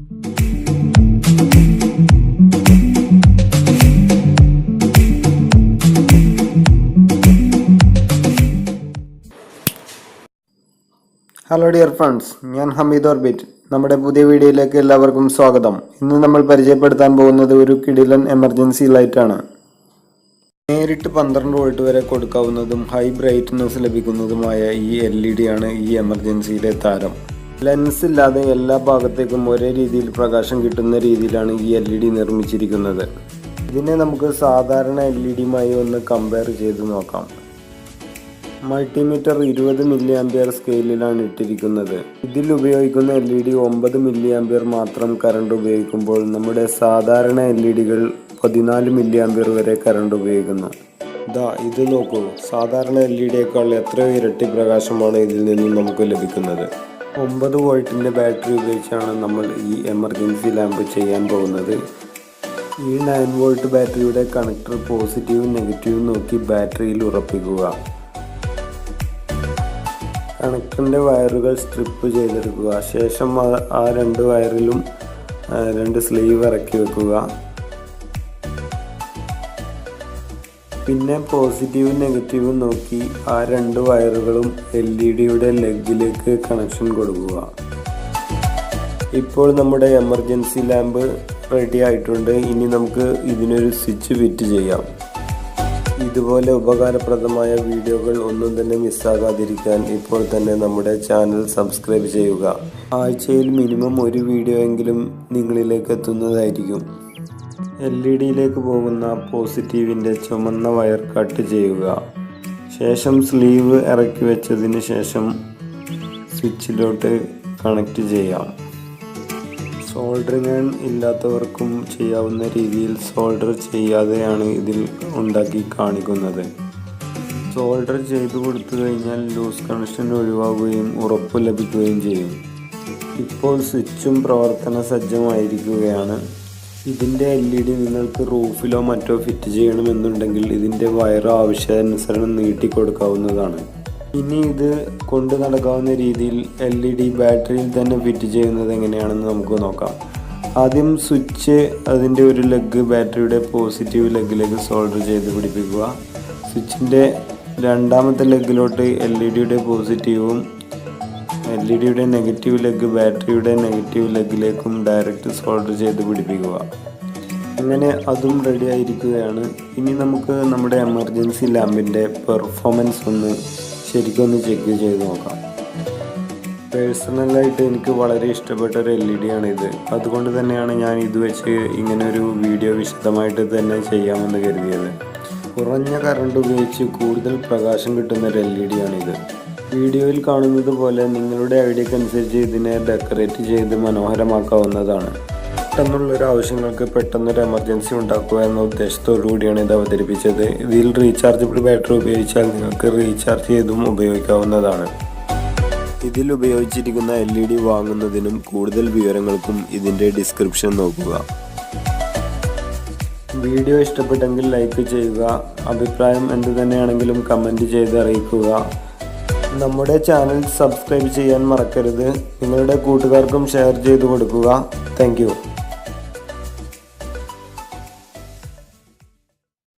Hello dear friends, ഞാൻ Hameed orbit. നമ്മുടെ പുതിയ വീഡിയോയിലേക്ക് എല്ലാവർക്കും സ്വാഗതം. ഇന്ന് നമ്മൾ പരിചയപ്പെടുത്താൻ പോകുന്നത് ഒരു കിടിലൻ എമർജൻസി ലൈറ്റാണ്. നേരിട്ട് 12 വോൾട്ട് വരെ കൊടുക്കാവുന്നതും ഹൈ ബ്രൈറ്റ്നസ് ലഭിക്കുന്നതുമായ ഈ LED ആണ് ഈ എമർജൻസിയിലെ താരം. ലെൻസ് ഇല്ലാതെ എല്ലാ ഭാഗത്തേക്കും ഒരേ രീതിയിൽ പ്രകാശം കിട്ടുന്ന രീതിയിലാണ് ഈ LED നിർമ്മിച്ചിരിക്കുന്നത്. ഇതിനെ നമുക്ക് സാധാരണ LED-യുമായി ഒന്ന് കമ്പയർ ചെയ്ത് നോക്കാം. മൾട്ടിമീറ്റർ 20 mA സ്കെയിലിലാണ് ഇട്ടിരിക്കുന്നത്. ഇതിൽ ഉപയോഗിക്കുന്ന LED 9 mA മാത്രം കറണ്ട് ഉപയോഗിക്കുമ്പോൾ നമ്മുടെ സാധാരണ LEDകൾ 14 mA വരെ കറണ്ട് ഉപയോഗിക്കുന്നു. ഇത് നോക്കൂ, സാധാരണ LEDയേക്കാൾ എത്രയോ ഇരട്ടി പ്രകാശമാണ് ഇതിൽ നിന്നും നമുക്ക് ലഭിക്കുന്നത്. 9 വോൾട്ടിൻ്റെ ബാറ്ററി ഉപയോഗിച്ചാണ് നമ്മൾ ഈ എമർജൻസി ലാമ്പ് ചെയ്യാൻ പോകുന്നത്. ഈ 9 വോൾട്ട് ബാറ്ററിയുടെ കണക്ടർ പോസിറ്റീവും നെഗറ്റീവും നോക്കി ബാറ്ററിയിൽ ഉറപ്പിക്കുക. കണക്ടറിൻ്റെ വയറുകൾ സ്ട്രിപ്പ് ചെയ്തെടുക്കുക. ശേഷം ആ 2 വയറിലും 2 സ്ലീവ് ഇറക്കി വെക്കുക. പിന്നെ പോസിറ്റീവും നെഗറ്റീവും നോക്കി ആ 2 വയറുകളും LEDയുടെ ലെഗിലേക്ക് കണക്ഷൻ കൊടുക്കുക. ഇപ്പോൾ നമ്മുടെ എമർജൻസി ലാമ്പ് റെഡി ആയിട്ടുണ്ട്. ഇനി നമുക്ക് ഇതിനൊരു സ്വിച്ച് ഫിറ്റ് ചെയ്യാം. ഇതുപോലെ ഉപകാരപ്രദമായ വീഡിയോകൾ ഒന്നും തന്നെ മിസ്സാകാതിരിക്കാൻ ഇപ്പോൾ തന്നെ നമ്മുടെ ചാനൽ സബ്സ്ക്രൈബ് ചെയ്യുക. ആഴ്ചയിൽ മിനിമം ഒരു വീഡിയോ എങ്കിലും നിങ്ങളിലേക്ക് എത്തുന്നതായിരിക്കും. LEDയിലേക്ക് പോകുന്ന പോസിറ്റീവിൻ്റെ ചുമന്ന വയർ കട്ട് ചെയ്യുക. ശേഷം സ്ലീവ് ഇറക്കി വെച്ചതിന് ശേഷം സ്വിച്ചിലോട്ട് കണക്റ്റ് ചെയ്യാം. സോൾഡറിങ് അയൺ ഇല്ലാത്തവർക്കും ചെയ്യാവുന്ന രീതിയിൽ സോൾഡർ ചെയ്യാതെയാണ് ഇതിൽ ഉണ്ടാക്കി കാണിക്കുന്നത്. സോൾഡർ ചെയ്തു കൊടുത്തു കഴിഞ്ഞാൽ ലൂസ് കണക്ഷൻ ഒഴിവാകുകയും ഉറപ്പ് ലഭിക്കുകയും ചെയ്യും. ഇപ്പോൾ സ്വിച്ചും പ്രവർത്തന സജ്ജമായിരിക്കുകയാണ്. ഇതിൻ്റെ LED നിങ്ങൾക്ക് റൂഫിലോ മറ്റോ ഫിറ്റ് ചെയ്യണമെന്നുണ്ടെങ്കിൽ ഇതിൻ്റെ വയർ ആവശ്യാനുസരണം നീട്ടിക്കൊടുക്കാവുന്നതാണ്. ഇനി ഇത് കൊണ്ടു നടക്കാവുന്ന രീതിയിൽ LED ബാറ്ററിയിൽ തന്നെ ഫിറ്റ് ചെയ്യുന്നത് എങ്ങനെയാണെന്ന് നമുക്ക് നോക്കാം. ആദ്യം സ്വിച്ച് അതിൻ്റെ ഒരു ലെഗ് ബാറ്ററിയുടെ പോസിറ്റീവ് ലെഗിലേക്ക് സോൾഡർ ചെയ്ത് പിടിപ്പിക്കുക. സ്വിച്ചിൻ്റെ രണ്ടാമത്തെ ലെഗിലോട്ട് LEDയുടെ പോസിറ്റീവും LEDയുടെ നെഗറ്റീവ് ലെഗ് ബാറ്ററിയുടെ നെഗറ്റീവ് ലെഗിലേക്കും ഡയറക്റ്റ് സോൾഡർ ചെയ്ത് പിടിപ്പിക്കുക. അങ്ങനെ അതും റെഡി ആയിരിക്കുകയാണ്. ഇനി നമുക്ക് നമ്മുടെ എമർജൻസി ലാമ്പിൻ്റെ പെർഫോമൻസ് ശരിക്കൊന്ന് ചെക്ക് ചെയ്ത് നോക്കാം. പേഴ്സണലായിട്ട് എനിക്ക് വളരെ ഇഷ്ടപ്പെട്ട ഒരു LED ആണിത്. അതുകൊണ്ട് തന്നെയാണ് ഞാൻ ഇത് വെച്ച് ഇങ്ങനൊരു വീഡിയോ വിശദമായിട്ട് തന്നെ ചെയ്യാമെന്ന് കരുതിയത്. കുറഞ്ഞ കറണ്ട് ഉപയോഗിച്ച് കൂടുതൽ പ്രകാശം കിട്ടുന്ന ഒരു LED ആണിത്. വീഡിയോയിൽ കാണുന്നത് പോലെ നിങ്ങളുടെ ഐഡിയക്കനുസരിച്ച് ഇതിനെ ഡെക്കറേറ്റ് ചെയ്ത് മനോഹരമാക്കാവുന്നതാണ്. പെട്ടെന്നുള്ളൊരു ആവശ്യങ്ങൾക്ക് പെട്ടെന്നൊരു എമർജൻസി ഉണ്ടാക്കുക എന്ന ഉദ്ദേശത്തോടു കൂടിയാണ് ഇത് അവതരിപ്പിച്ചത്. ഇതിൽ റീചാർജബിൾ ബാറ്ററി ഉപയോഗിച്ചാൽ നിങ്ങൾക്ക് റീചാർജ് ചെയ്തും ഉപയോഗിക്കാവുന്നതാണ്. ഇതിൽ ഉപയോഗിച്ചിരിക്കുന്ന LED വാങ്ങുന്നതിനും കൂടുതൽ വിവരങ്ങൾക്കും ഇതിൻ്റെ ഡിസ്ക്രിപ്ഷൻ നോക്കുക. വീഡിയോ ഇഷ്ടപ്പെട്ടെങ്കിൽ ലൈക്ക് ചെയ്യുക. അഭിപ്രായം എന്തു തന്നെയാണെങ്കിലും കമൻറ്റ് ചെയ്ത് അറിയിക്കുക. നമ്മുടെ ചാനൽ സബ്സ്ക്രൈബ് ചെയ്യാൻ മറക്കരുത്. നിങ്ങളുടെ കൂട്ടുകാർക്കും ഷെയർ ചെയ്ത് കൊടുക്കുക. Thank you.